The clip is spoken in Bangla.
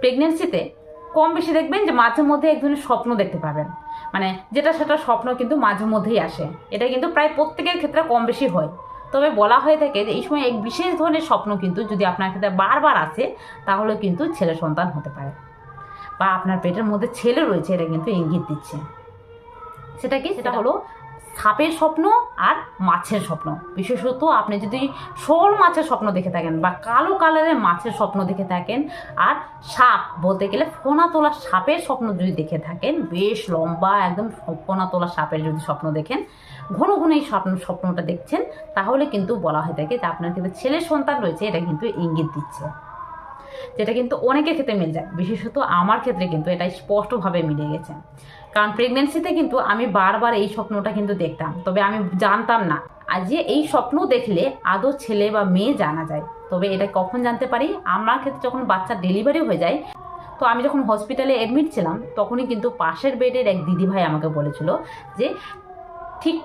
প্রেগনেন্সিতে কম বেশি দেখবেন যে মাঝে মধ্যে এক ধরনের স্বপ্ন দেখতে পাবেন, মানে যেটা সেটা স্বপ্ন কিন্তু মাঝে মধ্যেই আসে। এটা কিন্তু প্রায় প্রত্যেকের ক্ষেত্রে কম বেশি হয়। তবে বলা হয়ে থাকে যে এই সময় এক বিশেষ ধরনের স্বপ্ন কিন্তু যদি আপনার ক্ষেত্রে বারবার আসে তাহলে কিন্তু ছেলে সন্তান হতে পারে, বা আপনার পেটের মধ্যে ছেলে রয়েছে এটা কিন্তু ইঙ্গিত দিচ্ছে। সেটা কি? সেটা হলো সাপের স্বপ্ন আর মাছের স্বপ্ন। বিশেষত আপনি যদি শোল মাছের স্বপ্ন দেখে থাকেন বা কালো কালারের মাছের স্বপ্ন দেখে থাকেন, আর সাপ বলতে গেলে ফোনা তোলা সাপের স্বপ্ন যদি দেখে থাকেন, বেশ লম্বা একদম ফোনা তোলা সাপের যদি স্বপ্ন দেখেন, ঘন ঘন এই স্বপ্নটা দেখছেন, তাহলে কিন্তু বলা হয়ে থাকে যে আপনার ক্ষেত্রে ছেলে সন্তান রয়েছে, এটা কিন্তু ইঙ্গিত দিচ্ছে। যেটা কিন্তু অনেকের ক্ষেত্রে মিলে যায়, বিশেষত আমার ক্ষেত্রে কিন্তু এটা স্পষ্টভাবে মিলে গেছে। কারণ প্রেগনেন্সিতে কিন্তু আমি বারবার এই স্বপ্নটা কিন্তু দেখতাম, তবে আমি জানতাম না আর যে এই স্বপ্ন দেখলে আদৌ ছেলে বা মেয়ে জানা যায়। তবে এটা কখন জানতে পারি? আমার ক্ষেত্রে যখন বাচ্চার ডেলিভারি হয়ে যায়, তো আমি যখন হসপিটালে অ্যাডমিট ছিলাম তখনই কিন্তু পাশের বেডের এক দিদিভাই আমাকে বলেছিল যে ঠিক